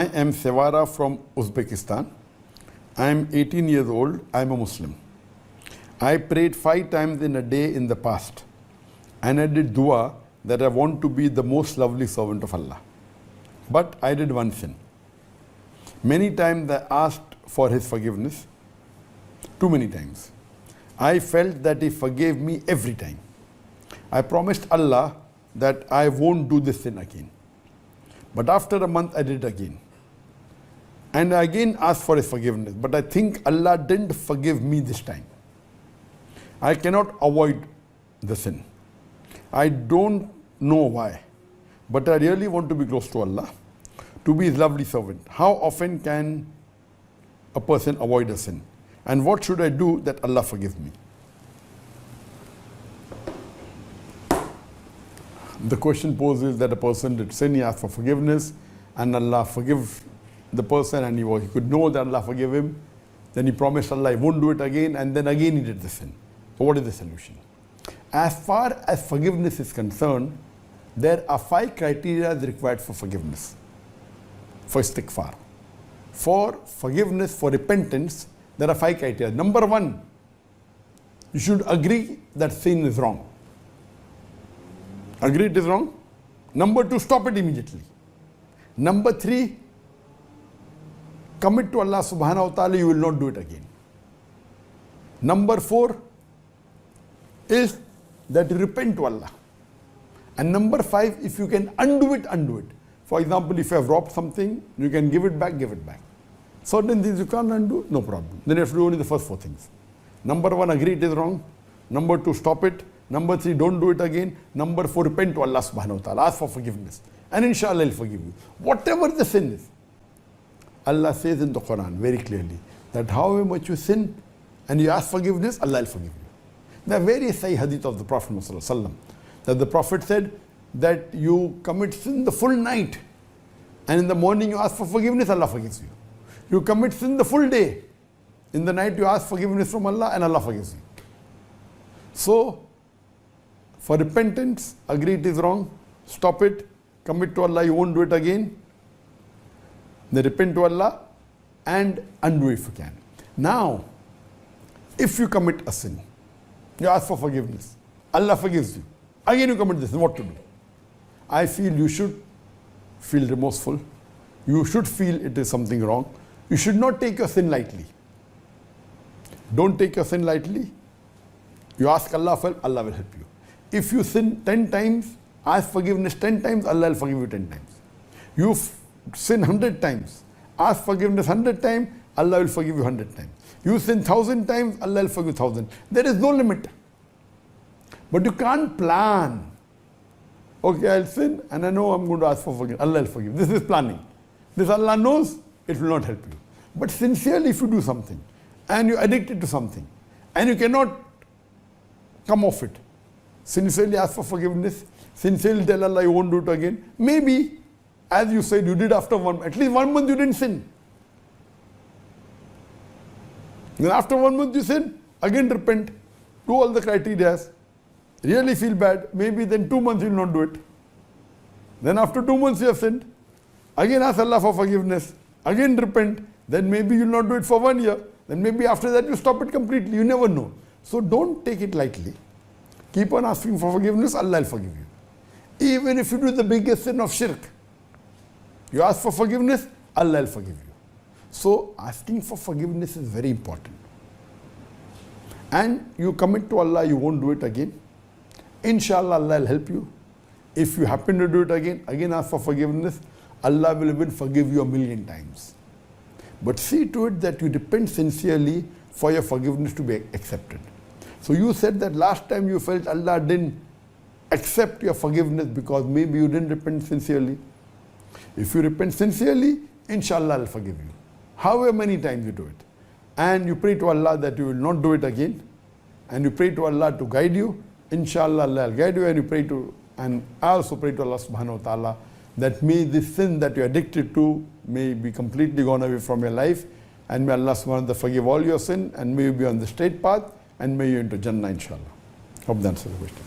I am Sevara from Uzbekistan. I am 18 years old. I am a Muslim. I prayed 5 times in a day in the past. And I did dua that I want to be the most lovely servant of Allah. But I did one sin. Many times I asked for His forgiveness. Too many times. I felt that He forgave me every time. I promised Allah that I won't do this sin again. But after a month I did it again. And I again asked for His forgiveness. But I think Allah didn't forgive me this time. I cannot avoid the sin. I don't know why. But I really want to be close to Allah, to be His lovely servant. How often can a person avoid a sin? And what should I do that Allah forgive me? The question poses that a person did sin, he asked for forgiveness, and Allah forgive the person, and he could know that Allah forgive him. Then he promised Allah he won't do it again, and then again he did the sin. So what is the solution? As far as forgiveness is concerned, there are 5 criteria required for forgiveness, for istighfar. For forgiveness, for repentance, there are 5 criteria. Number 1, you should agree that sin is wrong. Agree it is wrong. Number 2, stop it immediately. Number 3, commit to Allah subhanahu wa ta'ala, you will not do it again. Number 4 is that you repent to Allah. And number 5, if you can undo it, undo it. For example, if you have robbed something, you can give it back, give it back. Certain things you can't undo, no problem. Then you have to do only the first 4 things. Number 1, agree it is wrong. Number 2, stop it. Number 3, don't do it again. Number 4, repent to Allah subhanahu wa ta'ala. Ask for forgiveness. And inshallah He'll forgive you. Whatever the sin is. Allah says in the Quran very clearly that however much you sin and you ask forgiveness, Allah will forgive you. There are various Sahih hadith of the Prophet ﷺ that the Prophet said that you commit sin the full night and in the morning you ask for forgiveness, Allah forgives you. You commit sin the full day. In the night you ask forgiveness from Allah and Allah forgives you. So, for repentance, agree it is wrong, stop it, commit to Allah, you won't do it again. Then repent to Allah and undo if you can. Now, if you commit a sin, you ask for forgiveness, Allah forgives you. Again you commit this sin, what to do? I feel you should feel remorseful. You should feel it is something wrong. You should not take your sin lightly. Don't take your sin lightly. You ask Allah for help, Allah will help you. If you sin 10 times, ask forgiveness 10 times, Allah will forgive you 10 times. You sin 100 times, ask forgiveness 100 times, Allah will forgive you 100 times. You sin 1,000 times, Allah will forgive you 1,000. There is no limit. But you can't plan. Okay, I'll sin and I know I'm going to ask for forgiveness. Allah will forgive. This is planning. This Allah knows, it will not help you. But sincerely, if you do something and you're addicted to something and you cannot come off it, sincerely ask for forgiveness, sincerely tell Allah you won't do it again. Maybe, as you said, you did after at least 1 month you didn't sin. Then after 1 month you sin, again repent, do all the criteria, really feel bad, maybe then 2 months you will not do it. Then after 2 months you have sinned, again ask Allah for forgiveness, again repent, then maybe you will not do it for 1 year, then maybe after that you stop it completely, you never know. So don't take it lightly. Keep on asking for forgiveness, Allah will forgive you. Even if you do the biggest sin of shirk, you ask for forgiveness, Allah will forgive you. So asking for forgiveness is very important. And you commit to Allah, you won't do it again. Inshallah, Allah will help you. If you happen to do it again ask for forgiveness, Allah will even forgive you 1,000,000 times. But see to it that you repent sincerely for your forgiveness to be accepted. So you said that last time you felt Allah didn't accept your forgiveness because maybe you didn't repent sincerely. If you repent sincerely, inshallah Allah will forgive you. However many times you do it. And you pray to Allah that you will not do it again. And you pray to Allah to guide you. Inshallah Allah will guide you, and you pray to, and I also pray to Allah subhanahu wa ta'ala that may this sin that you are addicted to may be completely gone away from your life, and may Allah subhanahu wa ta'ala forgive all your sin, and may you be on the straight path, and may you enter Jannah inshallah. Hope that answers the question.